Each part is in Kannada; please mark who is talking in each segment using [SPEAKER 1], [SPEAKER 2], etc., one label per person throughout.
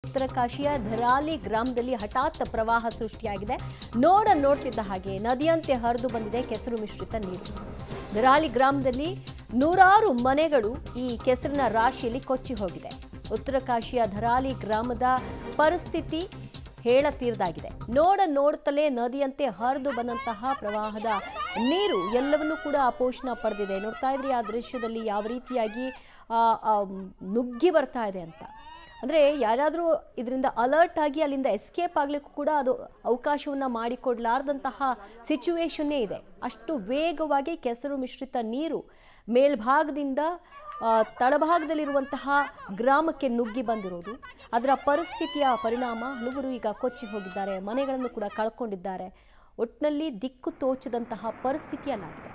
[SPEAKER 1] ಉತ್ತರಕಾಶಿಯ ಧರಾಲಿ ಗ್ರಾಮದಲ್ಲಿ ಹಠಾತ್ ಪ್ರವಾಹ ಸೃಷ್ಟಿಯಾಗಿದೆ. ನೋಡ್ತಿದ್ದ ಹಾಗೆ ನದಿಯಂತೆ ಹರಿದು ಬಂದಿದೆ ಕೆಸರು ಮಿಶ್ರಿತ ನೀರು. ಧರಾಲಿ ಗ್ರಾಮದಲ್ಲಿ ನೂರಾರು ಮನೆಗಳು ಈ ಕೆಸರಿನ ರಾಶಿಯಲ್ಲಿ ಕೊಚ್ಚಿ ಹೋಗಿದೆ. ಉತ್ತರಕಾಶಿಯ ಧರಾಲಿ ಗ್ರಾಮದ ಪರಿಸ್ಥಿತಿ ಹೇಳತೀರದಾಗಿದೆ. ನೋಡ್ತಲೇ ನದಿಯಂತೆ ಹರಿದು ಬಂದಂತಹ ಪ್ರವಾಹದ ನೀರು ಎಲ್ಲವನ್ನೂ ಕೂಡ ಪೋಷಣ ಪಡೆದಿದೆ. ನೋಡ್ತಾ ಇದ್ರಿ ಆ ದೃಶ್ಯದಲ್ಲಿ ಯಾವ ರೀತಿಯಾಗಿ ನುಗ್ಗಿ ಬರ್ತಾ ಇದೆ ಅಂತ. ಅಂದರೆ ಯಾರಾದರೂ ಇದರಿಂದ ಅಲರ್ಟ್ ಆಗಿ ಅಲ್ಲಿಂದ ಎಸ್ಕೇಪ್ ಆಗಲಿಕ್ಕೂ ಕೂಡ ಅದು ಅವಕಾಶವನ್ನು ಮಾಡಿಕೊಡ್ಲಾರ್ದಂತಹ ಸಿಚುವೇಶನ್ನೇ ಇದೆ. ಅಷ್ಟು ವೇಗವಾಗಿ ಕೆಸರು ಮಿಶ್ರಿತ ನೀರು ಮೇಲ್ಭಾಗದಿಂದ ತಳಭಾಗದಲ್ಲಿರುವಂತಹ ಗ್ರಾಮಕ್ಕೆ ನುಗ್ಗಿ ಬಂದಿರೋದು. ಅದರ ಪರಿಸ್ಥಿತಿಯ ಪರಿಣಾಮ ಹಲವರು ಈಗ ಕೊಚ್ಚಿ ಹೋಗಿದ್ದಾರೆ, ಮನೆಗಳನ್ನು ಕೂಡ ಕಳ್ಕೊಂಡಿದ್ದಾರೆ. ಒಟ್ಟಿನಲ್ಲಿ ದಿಕ್ಕು ತೋಚದಂತಹ ಪರಿಸ್ಥಿತಿಯಲ್ಲಾಗಿದೆ.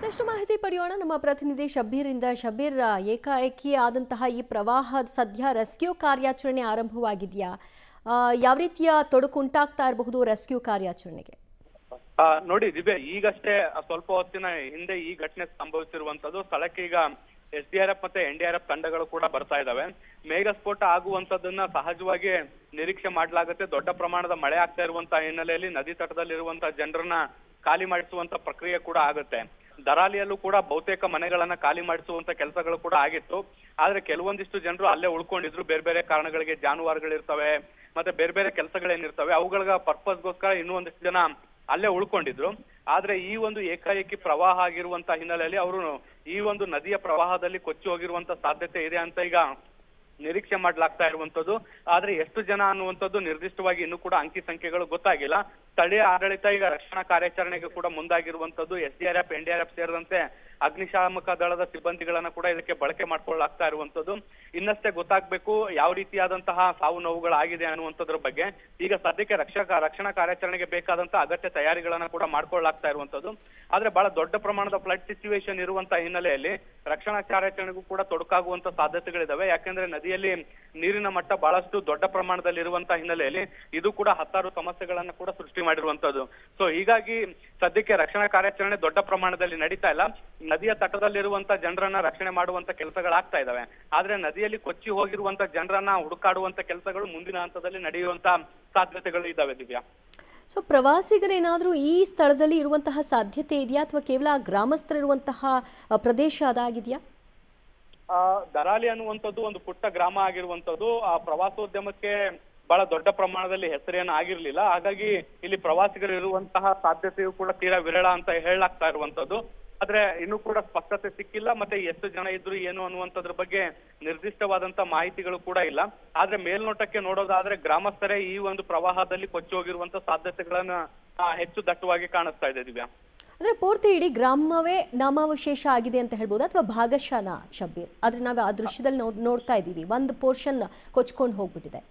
[SPEAKER 1] ಮತ್ತಷ್ಟು ಮಾಹಿತಿ ಪಡೆಯೋಣ ನಮ್ಮ ಪ್ರತಿನಿಧಿ ಶಬ್ಬೀರಿಂದ. ಶಬ್ಬೀರ್, ಏಕಾಏಕಿ ಆದಂತಹ ಈ ಪ್ರವಾಹ ಸದ್ಯ ರೆಸ್ಕ್ಯೂ ಕಾರ್ಯಾಚರಣೆ ಆರಂಭವಾಗಿದೆಯಾ? ಯಾವ ರೀತಿಯ ತೊಡಕು ಉಂಟಾಗ್ತಾ ಇರಬಹುದು ರೆಸ್ಕ್ಯೂ ಕಾರ್ಯಾಚರಣೆಗೆ?
[SPEAKER 2] ನೋಡಿ ದಿವ್ಯ, ಈಗಷ್ಟೇ ಸ್ವಲ್ಪ ಹೊತ್ತಿನ ಹಿಂದೆ ಈ ಘಟನೆ ಸಂಭವಿಸಿರುವಂತದ್ದು. ಸ್ಥಳಕ್ಕೆ ಈಗ SDRF ಮತ್ತೆ NDRF ತಂಡಗಳು ಕೂಡ ಬರ್ತಾ ಇದಾವೆ. ಮೇಘಸ್ಫೋಟ ಆಗುವಂತದನ್ನ ಸಹಜವಾಗಿ ನಿರೀಕ್ಷೆ ಮಾಡಲಾಗುತ್ತೆ. ದೊಡ್ಡ ಪ್ರಮಾಣದ ಮಳೆ ಆಗ್ತಾ ಇರುವಂತಹ ಹಿನ್ನೆಲೆಯಲ್ಲಿ ನದಿ ತಟದಲ್ಲಿರುವಂತಹ ಜನರನ್ನ ಖಾಲಿ ಮಾಡಿಸುವಂತ ಪ್ರಕ್ರಿಯೆ ಕೂಡ ಆಗುತ್ತೆ. ಧರಾಲಿಯಲ್ಲೂ ಕೂಡ ಬಹುತೇಕ ಮನೆಗಳನ್ನ ಖಾಲಿ ಮಾಡಿಸುವಂತ ಕೆಲಸಗಳು ಕೂಡ ಆಗಿತ್ತು. ಆದ್ರೆ ಕೆಲವೊಂದಿಷ್ಟು ಜನರು ಅಲ್ಲೇ ಉಳ್ಕೊಂಡಿದ್ರು. ಬೇರೆ ಬೇರೆ ಕಾರಣಗಳಿಗೆ, ಜಾನುವಾರುಗಳಿರ್ತವೆ, ಮತ್ತೆ ಬೇರೆ ಬೇರೆ ಕೆಲಸಗಳೇನಿರ್ತವೆ, ಅವುಗಳ ಪರ್ಪಸ್ಗೋಸ್ಕರ ಇನ್ನೂ ಒಂದಿಷ್ಟು ಜನ ಅಲ್ಲೇ ಉಳ್ಕೊಂಡಿದ್ರು. ಆದ್ರೆ ಈ ಒಂದು ಏಕಾಏಕಿ ಪ್ರವಾಹ ಆಗಿರುವಂತ ಹಿನ್ನೆಲೆಯಲ್ಲಿ ಅವರು ಈ ಒಂದು ನದಿಯ ಪ್ರವಾಹದಲ್ಲಿ ಕೊಚ್ಚಿ ಹೋಗಿರುವಂತ ಸಾಧ್ಯತೆ ಇದೆ ಅಂತ ಈಗ ನಿರೀಕ್ಷೆ ಮಾಡ್ಲಾಗ್ತಾ ಇರುವಂತದ್ದು. ಆದ್ರೆ ಎಷ್ಟು ಜನ ಅನ್ನುವಂಥದ್ದು ನಿರ್ದಿಷ್ಟವಾಗಿ ಇನ್ನೂ ಕೂಡ ಅಂಕಿ ಸಂಖ್ಯೆಗಳು ಗೊತ್ತಾಗಿಲ್ಲ. ಸ್ಥಳೀಯ ಆಡಳಿತ ಈಗ ರಕ್ಷಣಾ ಕಾರ್ಯಾಚರಣೆಗೆ ಕೂಡ ಮುಂದಾಗಿರುವಂತದ್ದು. SDRF NDRF ಸೇರಿದಂತೆ ಅಗ್ನಿಶಾಮಕ ದಳದ ಸಿಬ್ಬಂದಿಗಳನ್ನ ಕೂಡ ಇದಕ್ಕೆ ಬಳಕೆ ಮಾಡ್ಕೊಳ್ಳಾಗ್ತಾ ಇರುವಂತದ್ದು. ಇನ್ನಷ್ಟೇ ಗೊತ್ತಾಗ್ಬೇಕು ಯಾವ ರೀತಿಯಾದಂತಹ ಸಾವು ನೋವುಗಳಾಗಿದೆ ಅನ್ನುವಂಥದ್ರ ಬಗ್ಗೆ. ಈಗ ಸದ್ಯಕ್ಕೆ ರಕ್ಷಣಾ ಕಾರ್ಯಾಚರಣೆಗೆ ಬೇಕಾದಂತಹ ಅಗತ್ಯ ತಯಾರಿಗಳನ್ನ ಕೂಡ ಮಾಡ್ಕೊಳ್ಳಾಗ್ತಾ ಇರುವಂತದ್ದು. ಆದ್ರೆ ಬಹಳ ದೊಡ್ಡ ಪ್ರಮಾಣದ ಫ್ಲಡ್ ಸಿಚುವೇಶನ್ ಇರುವಂತಹ ಹಿನ್ನೆಲೆಯಲ್ಲಿ ರಕ್ಷಣಾ ಕಾರ್ಯಾಚರಣೆಗೂ ಕೂಡ ತೊಡಕಾಗುವಂತ ಸಾಧ್ಯತೆಗಳಿದಾವೆ. ಯಾಕೆಂದ್ರೆ ನದಿಯಲ್ಲಿ ನೀರಿನ ಮಟ್ಟ ಬಹಳಷ್ಟು ದೊಡ್ಡ ಪ್ರಮಾಣದಲ್ಲಿ ಇರುವಂತಹ ಹಿನ್ನೆಲೆಯಲ್ಲಿ ಇದು ಕೂಡ ಹತ್ತಾರು ಸಮಸ್ಯೆಗಳನ್ನ ಕೂಡ ಸೃಷ್ಟಿ ಮಾಡಿರುವಂತದ್ದು. ಸೊ ಹೀಗಾಗಿ ಸದ್ಯಕ್ಕೆ ರಕ್ಷಣಾ ಕಾರ್ಯಾಚರಣೆ ದೊಡ್ಡ ಪ್ರಮಾಣದಲ್ಲಿ ನಡೀತಾ ಇಲ್ಲ. ನದಿಯ ತಟದಲ್ಲಿರುವಂತ ಜನರನ್ನ ರಕ್ಷಣೆ ಮಾಡುವಂತ ಕೆಲಸಗಳಾಗ್ತಾ ಇದಾವೆ. ಆದ್ರೆ ನದಿಯಲ್ಲಿ ಕೊಚ್ಚಿ ಹೋಗಿರುವಂತ ಜನರನ್ನ ಹುಡುಕಾಡುವಂತ ಕೆಲಸಗಳು ಮುಂದಿನ ಹಂತದಲ್ಲಿ ನಡೆಯುವಂತ ಸಾಧ್ಯತೆಗಳು ಇದಾವೆ ದಿವ್ಯಾ.
[SPEAKER 1] ಸೊ ಪ್ರವಾಸಿಗರೇನಾದ್ರೂ ಈ ಸ್ಥಳದಲ್ಲಿ ಇರುವಂತಹ ಸಾಧ್ಯತೆ ಇದೆಯಾ ಅಥವಾ ಕೇವಲ ಗ್ರಾಮಸ್ಥರಿರುವಂತಹ ಪ್ರದೇಶ ಅದಾಗಿದೆಯಾ?
[SPEAKER 2] ಧರಾಲಿ ಅನ್ನುವಂಥದ್ದು ಒಂದು ಪುಟ್ಟ ಗ್ರಾಮ ಆಗಿರುವಂತದ್ದು. ಆ ಪ್ರವಾಸೋದ್ಯಮಕ್ಕೆ ಬಹಳ ದೊಡ್ಡ ಪ್ರಮಾಣದಲ್ಲಿ ಹೆಸರೇನು ಆಗಿರ್ಲಿಲ್ಲ. ಹಾಗಾಗಿ ಇಲ್ಲಿ ಪ್ರವಾಸಿಗರು ಇರುವಂತಹ ಸಾಧ್ಯತೆಯು ಕೂಡ ತೀರಾ ವಿರಳ ಅಂತ ಹೇಳಲಾಗ್ತಾ ಇರುವಂತದ್ದು. ಆದ್ರೆ ಇನ್ನೂ ಕೂಡ ಸ್ಪಷ್ಟತೆ ಸಿಕ್ಕಿಲ್ಲ. ಮತ್ತೆ ಎಷ್ಟು ಜನ ಇದ್ರು ಏನು ಅನ್ನುವಂಥದ್ರ ಬಗ್ಗೆ ನಿರ್ದಿಷ್ಟವಾದಂತ ಮಾಹಿತಿಗಳು ಕೂಡ ಇಲ್ಲ. ಆದ್ರೆ ಮೇಲ್ನೋಟಕ್ಕೆ ನೋಡೋದಾದ್ರೆ ಗ್ರಾಮಸ್ಥರೇ ಈ ಒಂದು ಪ್ರವಾಹದಲ್ಲಿ ಕೊಚ್ಚಿ ಹೋಗಿರುವಂತ ಸಾಧ್ಯತೆಗಳನ್ನ ಹೆಚ್ಚು ದಟ್ಟವಾಗಿ ಕಾಣಿಸ್ತಾ ಇದೆ ದಿವ್ಯಾ.
[SPEAKER 1] ಅಂದ್ರೆ ಪೂರ್ತಿ ಇಡೀ ಗ್ರಾಮವೇ ನಾಮಾವಶೇಷ ಆಗಿದೆ ಅಂತ ಹೇಳ್ಬೋದು ಅಥವಾ ಭಾಗಶಃ ಶಬ್ಬೀರ್? ಆದ್ರೆ ನಾವು ಆ ದೃಶ್ಯದಲ್ಲಿ ನೋಡ್ತಾ ಇದ್ದೀವಿ ಒಂದು ಪೋರ್ಷನ್ ಕೊಚ್ಕೊಂಡು ಹೋಗ್ಬಿಟ್ಟಿದೆ.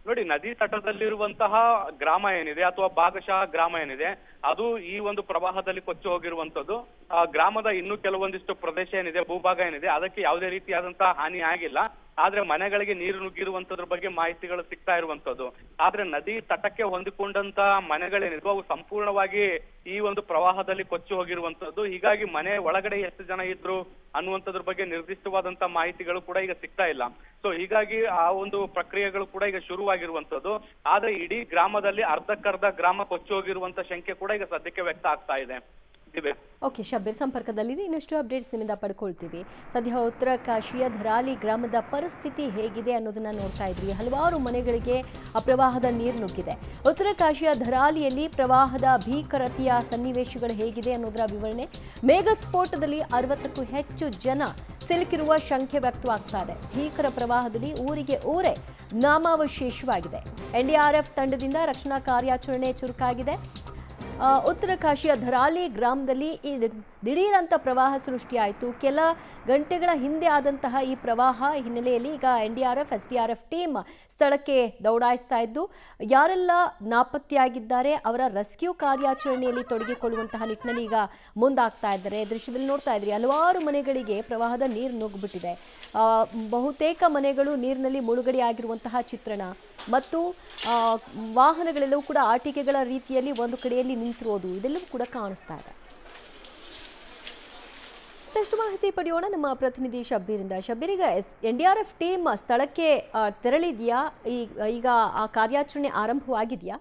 [SPEAKER 2] ನೋಡಿ, ನದಿ ತಟದಲ್ಲಿರುವಂತಹ ಗ್ರಾಮ ಏನಿದೆ ಅಥವಾ ಭಾಗಶಃ ಗ್ರಾಮ ಏನಿದೆ ಅದು ಈ ಒಂದು ಪ್ರವಾಹದಲ್ಲಿ ಕೊಚ್ಚಿ ಹೋಗಿರುವಂತದ್ದು. ಗ್ರಾಮದ ಇನ್ನೂ ಕೆಲವೊಂದಿಷ್ಟು ಪ್ರದೇಶ ಏನಿದೆ, ಭೂಭಾಗ ಏನಿದೆ, ಅದಕ್ಕೆ ಯಾವುದೇ ರೀತಿಯಾದಂತಹ ಹಾನಿ ಆಗಿಲ್ಲ. ಆದ್ರೆ ಮನೆಗಳಿಗೆ ನೀರು ನುಗ್ಗಿರುವಂತದ್ರ ಬಗ್ಗೆ ಮಾಹಿತಿಗಳು ಸಿಗ್ತಾ ಇರುವಂತದ್ದು. ಆದ್ರೆ ನದಿ ತಟಕ್ಕೆ ಹೊಂದಿಕೊಂಡಂತ ಮನೆಗಳೇನಿದ್ವು ಅವು ಸಂಪೂರ್ಣವಾಗಿ ಈ ಒಂದು ಪ್ರವಾಹದಲ್ಲಿ ಕೊಚ್ಚಿ ಹೋಗಿರುವಂತದ್ದು. ಹೀಗಾಗಿ ಮನೆ ಒಳಗಡೆ ಎಷ್ಟು ಜನ ಇದ್ರು ಅನ್ನುವಂಥದ್ರ ಬಗ್ಗೆ ನಿರ್ದಿಷ್ಟವಾದಂತ ಮಾಹಿತಿಗಳು ಕೂಡ ಈಗ ಸಿಗ್ತಾ ಇಲ್ಲ. ಸೊ ಹೀಗಾಗಿ ಆ ಒಂದು ಪ್ರಕ್ರಿಯೆಗಳು ಕೂಡ ಈಗ ಶುರುವಾಗಿರುವಂತದ್ದು. ಆದ್ರೆ ಇಡೀ ಗ್ರಾಮದಲ್ಲಿ ಅರ್ಧಕ್ಕರ್ಧ ಗ್ರಾಮ ಕೊಚ್ಚಿ ಹೋಗಿರುವಂತ ಶಂಕೆ ಕೂಡ ಈಗ ಸದ್ಯಕ್ಕೆ ವ್ಯಕ್ತ ಆಗ್ತಾ ಇದೆ.
[SPEAKER 1] ಓಕೆ ಶಬ್ಬೀರ್, ಸಂಪರ್ಕದಲ್ಲಿ ಇನ್ನಷ್ಟು ಅಪ್ಡೇಟ್ಸ್ ನಿಮ್ಮಿಂದ ಪಡ್ಕೊಳ್ತೀವಿ. ಸದ್ಯ ಉತ್ತರಕಾಶಿಯ ಧರಾಲಿ ಗ್ರಾಮದ ಪರಿಸ್ಥಿತಿ ಹೇಗಿದೆ ಅನ್ನೋದನ್ನ ನೋಡ್ತಾ ಇದ್ವಿ. ಹಲವಾರು ಮನೆಗಳಿಗೆ ಪ್ರವಾಹದ ನೀರು ನುಗ್ಗಿದೆ. ಉತ್ತರಕಾಶಿಯ ಧರಾಲಿಯಲ್ಲಿ ಪ್ರವಾಹದ ಭೀಕರತೆಯ ಸನ್ನಿವೇಶಗಳು ಹೇಗಿದೆ ಅನ್ನೋದರ ವಿವರಣೆ. ಮೇಘಸ್ಫೋಟದಲ್ಲಿ 60ಕ್ಕೂ ಹೆಚ್ಚು ಜನ ಸಿಲುಕಿರುವ ಶಂಕೆ ವ್ಯಕ್ತವಾಗ್ತಾ ಇದೆ. ಭೀಕರ ಪ್ರವಾಹದಲ್ಲಿ ಊರಿಗೆ ಊರೇ ನಾಮಾವಶೇಷವಾಗಿದೆ. NDRF ತಂಡದಿಂದ ರಕ್ಷಣಾ ಕಾರ್ಯಾಚರಣೆ ಚುರುಕಾಗಿದೆ. ಉತ್ತರಕಾಶಿಯ ಧರಾಲಿ ಗ್ರಾಮದಲ್ಲಿ ಈ ದಿಢೀರಂತ ಪ್ರವಾಹ ಸೃಷ್ಟಿಯಾಯಿತು. ಕೆಲ ಗಂಟೆಗಳ ಹಿಂದೆ ಆದಂತಹ ಈ ಪ್ರವಾಹ ಹಿನ್ನೆಲೆಯಲ್ಲಿ ಈಗ NDRF, SDRF ಟೀಮ್ ಸ್ಥಳಕ್ಕೆ ದೌಡಾಯಿಸ್ತಾ ಇದ್ದು ಯಾರೆಲ್ಲ ನಾಪತ್ತೆಯಾಗಿದ್ದಾರೆ ಅವರ ರೆಸ್ಕ್ಯೂ ಕಾರ್ಯಾಚರಣೆಯಲ್ಲಿ ತೊಡಗಿಕೊಳ್ಳುವಂತಹ ನಿಟ್ಟಿನಲ್ಲಿ ಈಗ ಮುಂದಾಗ್ತಾ ಇದ್ದಾರೆ. ದೃಶ್ಯದಲ್ಲಿ ನೋಡ್ತಾ ಇದ್ರಿ, ಹಲವಾರು ಮನೆಗಳಿಗೆ ಪ್ರವಾಹದ ನೀರು ನುಗ್ಗಿಬಿಟ್ಟಿದೆ. ಬಹುತೇಕ ಮನೆಗಳು ನೀರಿನಲ್ಲಿ ಮುಳುಗಡೆಯಾಗಿರುವಂತಹ ಚಿತ್ರಣ ಮತ್ತು ವಾಹನಗಳೆಲ್ಲವೂ ಕೂಡ ಆಟಿಕೆಗಳ ರೀತಿಯಲ್ಲಿ ಒಂದು ಕಡೆಯಲ್ಲಿ ನಿಂತಿರೋದು ಇದೆಲ್ಲವೂ ಕೂಡ ಕಾಣಿಸ್ತಾ ಇದೆ. ಮತ್ತಷ್ಟು ಮಾಹಿತಿ ಪಡೆಯೋಣ ನಮ್ಮ ಪ್ರತಿನಿಧಿ ಶಬ್ಬೀರಿಂದ. ಶಬ್ಬೀರ್, ಈಗ NDRF ಟೀಮ್ ಸ್ಥಳಕ್ಕೆ ತೆರಳಿದೆಯಾ? ಈಗ ಆ ಕಾರ್ಯಾಚರಣೆ ಆರಂಭವಾಗಿದೆಯಾ?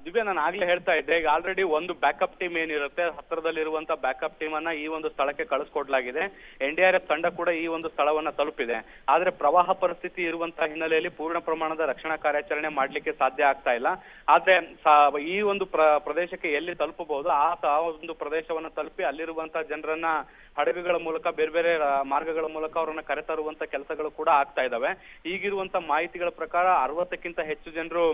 [SPEAKER 2] ದಿವ್ಯಾ, ನಾನು ಆಗ್ಲೇ ಹೇಳ್ತಾ ಇದ್ದೆ, ಈಗ ಆಲ್ರೆಡಿ ಒಂದು ಬ್ಯಾಕಪ್ ಟೀಮ್ ಏನಿರುತ್ತೆ ಹತ್ತಿರದಲ್ಲಿರುವಂತ ಬ್ಯಾಕಪ್ ಟೀಮ್ ಅನ್ನ ಈ ಒಂದು ಸ್ಥಳಕ್ಕೆ ಕಳಿಸ್ಕೊಡ್ಲಾಗಿದೆ. NDRF ತಂಡ ಕೂಡ ಈ ಒಂದು ಸ್ಥಳವನ್ನ ತಲುಪಿದೆ. ಆದ್ರೆ ಪ್ರವಾಹ ಪರಿಸ್ಥಿತಿ ಇರುವಂತಹ ಹಿನ್ನೆಲೆಯಲ್ಲಿ ಪೂರ್ಣ ಪ್ರಮಾಣದ ರಕ್ಷಣಾ ಕಾರ್ಯಾಚರಣೆ ಮಾಡ್ಲಿಕ್ಕೆ ಸಾಧ್ಯ ಆಗ್ತಾ ಇಲ್ಲ. ಆದ್ರೆ ಈ ಒಂದು ಪ್ರದೇಶಕ್ಕೆ ಎಲ್ಲಿ ತಲುಪಬಹುದು ಆ ಒಂದು ಪ್ರದೇಶವನ್ನ ತಲುಪಿ ಅಲ್ಲಿರುವಂತಹ ಜನರನ್ನ ಹಡಗುಗಳ ಮೂಲಕ ಬೇರೆ ಬೇರೆ ಮಾರ್ಗಗಳ ಮೂಲಕ ಅವರನ್ನ ಕರೆತರುವಂತ ಕೆಲಸಗಳು ಕೂಡ ಆಗ್ತಾ ಇದಾವೆ. ಈಗಿರುವಂತ ಮಾಹಿತಿಗಳ ಪ್ರಕಾರ 60ಕ್ಕಿಂತ ಹೆಚ್ಚು ಜನರು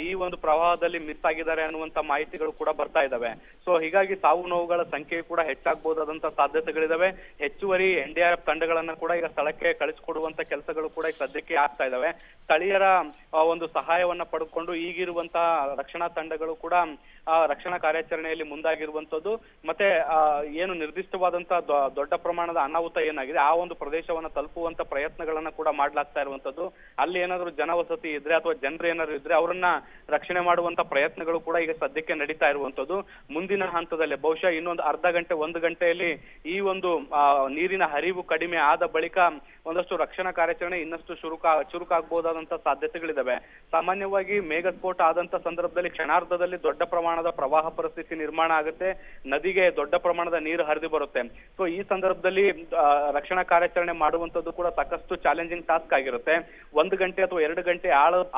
[SPEAKER 2] ಈ ಒಂದು ಪ್ರವಾಹದಲ್ಲಿ ಮಿಸ್ ಆಗಿದ್ದಾರೆ ಅನ್ನುವಂತ ಮಾಹಿತಿಗಳು ಕೂಡ ಬರ್ತಾ ಇದಾವೆ. ಸೊ ಹೀಗಾಗಿ ಸಾವು ನೋವುಗಳ ಸಂಖ್ಯೆ ಕೂಡ ಹೆಚ್ಚಾಗಬಹುದಾದಂತ ಸಾಧ್ಯತೆಗಳಿದಾವೆ. ಹೆಚ್ಚುವರಿ NDRF ತಂಡಗಳನ್ನ ಕೂಡ ಈಗ ಸ್ಥಳಕ್ಕೆ ಕಳಿಸಿಕೊಡುವಂತ ಕೆಲಸಗಳು ಕೂಡ ಈಗ ಸದ್ಯಕ್ಕೆ ಆಗ್ತಾ ಇದಾವೆ. ಸ್ಥಳೀಯರ ಒಂದು ಸಹಾಯವನ್ನ ಪಡೆದುಕೊಂಡು ಈಗಿರುವಂತಹ ರಕ್ಷಣಾ ತಂಡಗಳು ಕೂಡ ರಕ್ಷಣಾ ಕಾರ್ಯಾಚರಣೆಯಲ್ಲಿ ಮುಂದಾಗಿರುವಂತದ್ದು. ಮತ್ತೆ ಏನು ನಿರ್ದಿಷ್ಟವಾದಂತಹ ದೊಡ್ಡ ಪ್ರಮಾಣದ ಅನಾಹುತ ಏನಾಗಿದೆ ಆ ಒಂದು ಪ್ರದೇಶವನ್ನ ತಲುಪುವಂತ ಪ್ರಯತ್ನಗಳನ್ನ ಕೂಡ ಮಾಡ್ಲಾಗ್ತಾ ಇರುವಂತದ್ದು. ಅಲ್ಲಿ ಏನಾದ್ರು ಜನವಸತಿ ಇದ್ರೆ ಅಥವಾ ಜನರು ಏನಾದ್ರು ಇದ್ರೆ ಅವರನ್ನ ರಕ್ಷಣೆ ಮಾಡುವಂತ ಪ್ರಯತ್ನಗಳು ಕೂಡ ಈಗ ಸದ್ಯಕ್ಕೆ ನಡೀತಾ ಇರುವಂತದ್ದು. ಮುಂದಿನ ಹಂತದಲ್ಲಿ ಬಹುಶಃ ಇನ್ನೊಂದು ಅರ್ಧ ಗಂಟೆ 1 ಗಂಟೆಯಲ್ಲಿ ಈ ಒಂದು ನೀರಿನ ಹರಿವು ಕಡಿಮೆ ಆದ ಬಳಿಕ ಒಂದಷ್ಟು ರಕ್ಷಣಾ ಕಾರ್ಯಾಚರಣೆ ಇನ್ನಷ್ಟು ಚುರುಕಾಗಬಹುದಾದಂತ ಸಾಧ್ಯತೆಗಳಿದಾವೆ. ಸಾಮಾನ್ಯವಾಗಿ ಮೇಘಸ್ಫೋಟ ಆದಂತ ಸಂದರ್ಭದಲ್ಲಿ ಕ್ಷಣಾರ್ಧದಲ್ಲಿ ದೊಡ್ಡ ಪ್ರಮಾಣದ ಪ್ರವಾಹ ಪರಿಸ್ಥಿತಿ ನಿರ್ಮಾಣ ಆಗುತ್ತೆ, ನದಿಗೆ ದೊಡ್ಡ ಪ್ರಮಾಣದ ನೀರು ಹರಿದು ಬರುತ್ತೆ. ಸೊ ಈ ಸಂದರ್ಭದಲ್ಲಿ ರಕ್ಷಣಾ ಕಾರ್ಯಾಚರಣೆ ಮಾಡುವಂತದ್ದು ಕೂಡ ಸಾಕಷ್ಟು ಚಾಲೆಂಜಿಂಗ್ ಟಾಸ್ಕ್ ಆಗಿರುತ್ತೆ. 1 ಗಂಟೆ ಅಥವಾ 2 ಗಂಟೆ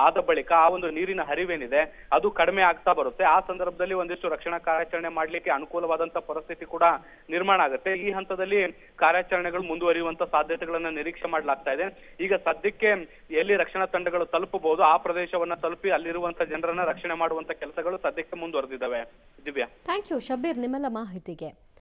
[SPEAKER 2] ಆದ ಬಳಿಕ ಆ ಒಂದು ನೀರಿನ ಹರಿವೇನಿದೆ ಅದು ಕಡಿಮೆ ಆಗ್ತಾ ಬರುತ್ತೆ. ಆ ಸಂದರ್ಭದಲ್ಲಿ ಒಂದಿಷ್ಟು ರಕ್ಷಣಾ ಕಾರ್ಯಾಚರಣೆ ಮಾಡ್ಲಿಕ್ಕೆ ಅನುಕೂಲವಾದಂತ ಪರಿಸ್ಥಿತಿ ಕೂಡ ನಿರ್ಮಾಣ ಆಗುತ್ತೆ. ಈ ಹಂತದಲ್ಲಿ ಕಾರ್ಯಾಚರಣೆಗಳು ಮುಂದುವರಿಯುವಂತ ಸಾಧ್ಯತೆಗಳನ್ನ ನಿರೀಕ್ಷೆ ಮಾಡಲಾಗ್ತಾ ಇದೆ. ಈಗ ಸದ್ಯಕ್ಕೆ ಎಲ್ಲಿ ರಕ್ಷಣಾ ತಂಡಗಳು ತಲುಪಬಹುದು ಆ ಪ್ರದೇಶವನ್ನ ತಲುಪಿ ಅಲ್ಲಿರುವಂತ ಜನರನ್ನ ರಕ್ಷಣೆ ಮಾಡುವಂತ ಕೆಲಸಗಳು ಸದ್ಯಕ್ಕೆ ಮುಂದುವರೆದಿದ್ದಾವೆ. ದಿವ್ಯಾ,
[SPEAKER 1] ಥ್ಯಾಂಕ್ ಯು ಶಬ್ಬೀರ್ ನಿಮ್ಮೆಲ್ಲ ಮಾಹಿತಿಗೆ.